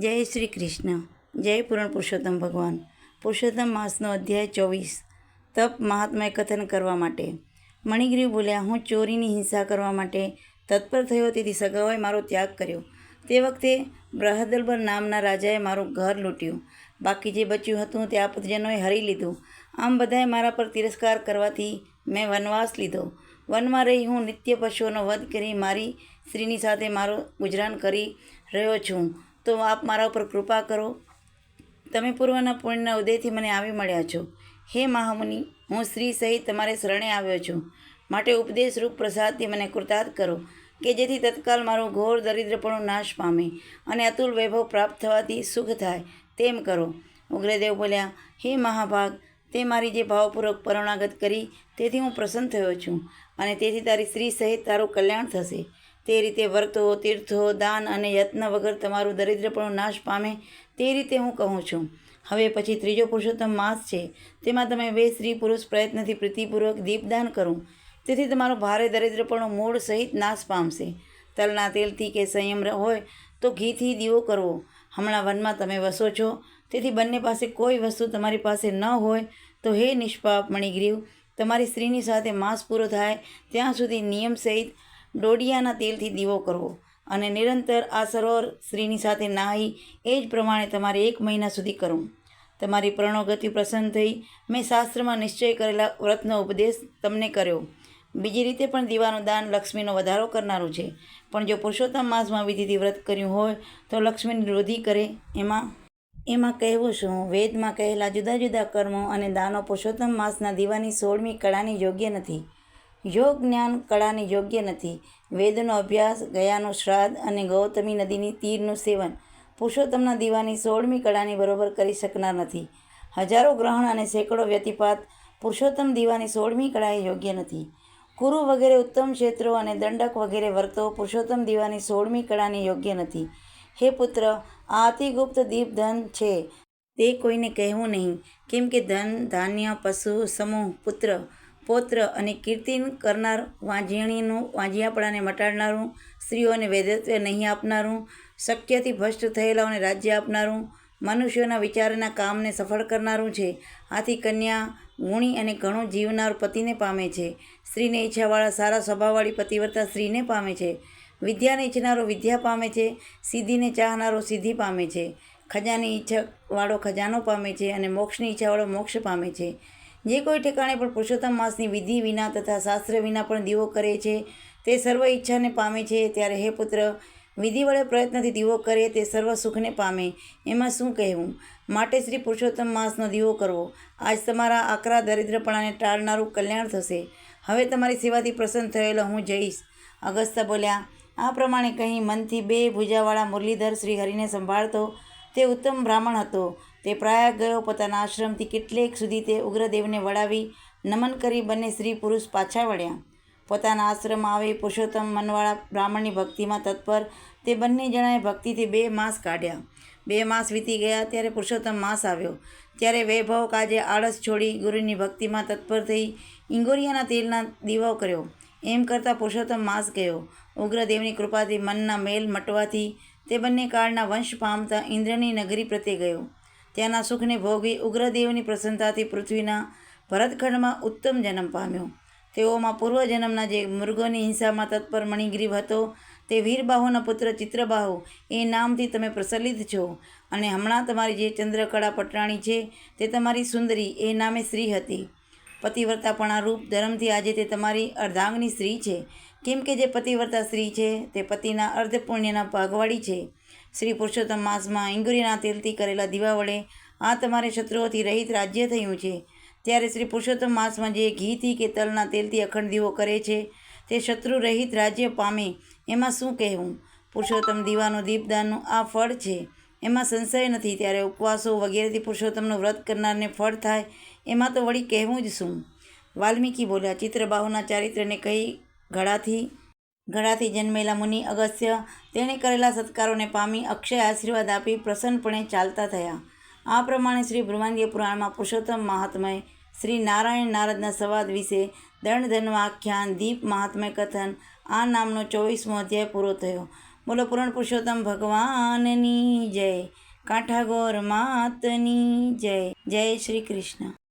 જય શ્રી કૃષ્ણ. જય પૂરણ પુરુષોત્તમ ભગવાન. પુરુષોત્તમ માસનો અધ્યાય 24. તપ મહાત્મય કથન કરવા માટે. મણિગ્રીવ બોલ્યા, હું ચોરીની હિંસા કરવા માટે તત્પર થયો, તેથી સગાઓએ મારો ત્યાગ કર્યો. તે વખતે બૃહદલ્બર નામના રાજાએ મારું ઘર લૂંટ્યું. બાકી જે બચ્યું હતું તે આપતજનોએ હરી લીધું. આમ બધાએ મારા પર તિરસ્કાર કરવાથી મેં વનવાસ લીધો. વનમાં રહી હું નિત્ય પશુઓનો વધ કરી મારી સ્ત્રીની સાથે મારું ગુજરાન કરી રહ્યો છું. તો આપ મારા ઉપર કૃપા કરો. તમે પૂર્વના પુણ્યના ઉદયથી મને આવી મળ્યા છો. હે મહામુનિ, હું સ્ત્રી સહિત તમારે શરણે આવ્યો છું. માટે ઉપદેશરૂપ પ્રસાદથી મને કૃતાર્થ કરો, કે જેથી તત્કાલ મારું ઘોર દરિદ્રપણું નાશ પામે અને અતુલ વૈભવ પ્રાપ્ત થવાથી સુખ થાય તેમ કરો. ઉગ્રદેવ બોલ્યા, હે મહાભાગ, તે મારી જે ભાવપૂર્વક પરણાગત કરી તેથી હું પ્રસન્ન થયો છું, અને તેથી તારી સ્ત્રી સહિત તારું કલ્યાણ થશે. તે રીતે વ્રતો, તીર્થો, દાન અને યત્ન વગર તમારું દરિદ્રપણું નાશ પામે તે રીતે હું કહું છું. હવે પછી ત્રીજો પુરુષોત્તમ માસ છે. તેમાં તમે બે સ્ત્રી પુરુષ પ્રયત્નથી પ્રીતિપૂર્વક દીપદાન કરું, તેથી તમારું ભારે દરિદ્રપણું મૂળ સહિત નાશ પામશે. તલના તેલથી કે સંયમ હોય તો ઘીથી દીવો કરવો. હમણાં વનમાં તમે વસો છો, તેથી બંને પાસે કોઈ વસ્તુ તમારી પાસે ન હોય તો હે નિષ્પાપ મણિગ્રીવ, તમારી સ્ત્રીની સાથે માસ પૂરો થાય ત્યાં સુધી નિયમ સહિત ડોડિયાના તેલથી દીવો કરવો, અને નિરંતર આ સરોવર સ્ત્રીની સાથે નાહી એ જ પ્રમાણે તમારે 1 મહિના સુધી કરવું. તમારી પ્રણોગતિ પ્રસન્ન થઈ મેં શાસ્ત્રમાં નિશ્ચય કરેલા વ્રતનો ઉપદેશ તમને કર્યો. બીજી રીતે પણ દીવાનું દાન લક્ષ્મીનો વધારો કરનારું છે, પણ જો પુરુષોત્તમ માસમાં વિધિથી વ્રત કર્યું હોય તો લક્ષ્મીની વૃદ્ધિ કરે. એમાં કહેવું શું? વેદમાં કહેલા જુદા જુદા કર્મો અને દાનો પુરુષોત્તમ માસના દીવાની 16મી કળાની યોગ્ય નથી. યોગ જ્ઞાન કળાની યોગ્ય નથી. વેદનો અભ્યાસ, ગયાનું શ્રાદ્ધ અને ગૌતમી નદીની તીરનું સેવન પુરુષોત્તમના દીવાની 16મી કળાની બરોબર કરી શકનાર નથી. હજારો ગ્રહણ અને સેંકડો વ્યતિપાત પુરુષોત્તમ દીવાની 16મી કળાએ યોગ્ય નથી. કુરુ વગેરે ઉત્તમ ક્ષેત્રો અને દંડક વગેરે વ્રતો પુરુષોત્તમ દીવાની 16મી કળાની યોગ્ય નથી. હે પુત્ર, આ અતિગુપ્ત દીપ ધન છે, તે કોઈને કહેવું નહીં, કેમ કે ધન, ધાન્ય, પશુ, સમૂહ, પુત્ર, પૌત્ર અને કીર્તિન કરનાર, વાંજિયાપણાને મટાડનારું, સ્ત્રીઓને વૈધત્વ નહીં આપનારું, શક્યથી ભ્રષ્ટ થયેલાઓને રાજ્ય આપનારું, મનુષ્યોના વિચારના કામને સફળ કરનારું છે. આથી કન્યા ગુણી અને ઘણું જીવનાર પતિને પામે છે. સ્ત્રીને ઈચ્છાવાળા સારા સ્વભાવવાળી પતિવ્રતા સ્ત્રીને પામે છે. વિદ્યાને ઈચ્છનારો વિદ્યા પામે છે. સિદ્ધિને ચાહનારો સિદ્ધિ પામે છે. ખજાની ઈચ્છાવાળો ખજાનો પામે છે, અને મોક્ષની ઈચ્છાવાળો મોક્ષ પામે છે. જે કોઈ ઠેકાણે પણ પુરુષોત્તમ માસની વિધિ વિના તથા શાસ્ત્ર વિના પણ દીવો કરે છે તે સર્વ ઈચ્છાને પામે છે. ત્યારે હે પુત્ર, વિધિ વડે પ્રયત્નથી દીવો કરે તે સર્વ સુખને પામે. એમાં શું કહેવું? માટે શ્રી પુરુષોત્તમ માસનો દીવો કરવો. આજ તમારા આકરા દરિદ્રપણાને ટાળનારું કલ્યાણ થશે. હવે તમારી સેવાથી પ્રસન્ન થયેલો હું જઈશ. અગસ્ત્ય બોલ્યા, આ પ્રમાણે કહી મનથી 2 ભુજાવાળા મુરલીધર શ્રી હરિને સંભાળતો તે ઉત્તમ બ્રાહ્મણ હતો. તે પ્રયાગ ગયો. પોતાના આશ્રમથી કેટલેક સુધી તે ઉગ્રદેવને વળાવી નમન કરી બંને સ્ત્રી પુરુષ પાછા વળ્યા. પોતાના આશ્રમમાં આવી પુરુષોત્તમ મનવાળા બ્રાહ્મણની ભક્તિમાં તત્પર તે બંને જણાએ ભક્તિથી 2 માસ કાઢ્યા. 2 માસ વીતી ગયા ત્યારે પુરુષોત્તમ માસ આવ્યો. ત્યારે વૈભવ કાજે આળસ છોડી ગુરુની ભક્તિમાં તત્પર થઈ ઇંગોરિયાના તેલના દીવો કર્યો. એમ કરતાં પુરુષોત્તમ માસ ગયો. ઉગ્રદેવની કૃપાથી મનના મેલ મટવાથી તે બંને કાળના વંશ પામતા ઇન્દ્રની નગરી પ્રત્યે ગયો. ત્યાંના સુખને ભોગવી ઉગ્રદેવની પ્રસન્નતાથી પૃથ્વીના ભરતખંડમાં ઉત્તમ જન્મ પામ્યો. તેઓમાં પૂર્વજન્મના જે મૃગોની હિંસામાં તત્પર મણિગ્રીવ હતો તે વીરબાહુના પુત્ર ચિત્રબાહુ એ નામથી તમે પ્રચલિત છો. અને હમણાં તમારી જે ચંદ્રકળા પટરાણી છે તે તમારી સુંદરી એ નામે સ્ત્રી હતી. પતિવ્રતાપણા રૂપ ધર્મથી આજે તે તમારી અર્ધાંગની સ્ત્રી છે. કેમ કે જે પતિવ્રતા સ્ત્રી છે તે પતિના અર્ધ પુણ્યના ભાગવાળી છે. શ્રી પુરુષોત્તમ માસમાં ઇંગુરીના તેલથી કરેલા દીવા વડે આ તમારે શત્રુઓથી રહિત રાજ્ય થયું છે. ત્યારે શ્રી પુરુષોત્તમ માસમાં જે ઘીથી કે તલના તેલથી અખંડ દીવો કરે છે તે શત્રુ રહિત રાજ્ય પામે. એમાં શું કહેવું? પુરુષોત્તમ દીવાનો દીપદાનનું આ ફળ છે, એમાં સંશય નથી. ત્યારે ઉપવાસો વગેરેથી પુરુષોત્તમનું વ્રત કરનારને ફળ થાય, એમાં તો વળી કહેવું જ શું? વાલ્મીકી બોલ્યા, ચિત્રબાહુના ચારિત્ર્યને કહી ગળાથી જન્મેલા મુનિ અગસ્ત્ય તેણે કરેલા સત્કારોને પામી અક્ષય આશીર્વાદ આપી પ્રસન્નપણે ચાલતા થયા. આ પ્રમાણે શ્રી બ્રહ્માંડીય પુરાણમાં પુરુષોત્તમ મહાત્મય શ્રી નારાયણ નારદના સંવાદ વિશે દંડધન્વ આખ્યાન દીપ મહાત્મય કથન આ નામનો 24મો અધ્યાય પૂરો થયો. બોલો પૂરણ પુરુષોત્તમ ભગવાનની જય. કાંઠાગોર માતની જય. જય શ્રી કૃષ્ણ.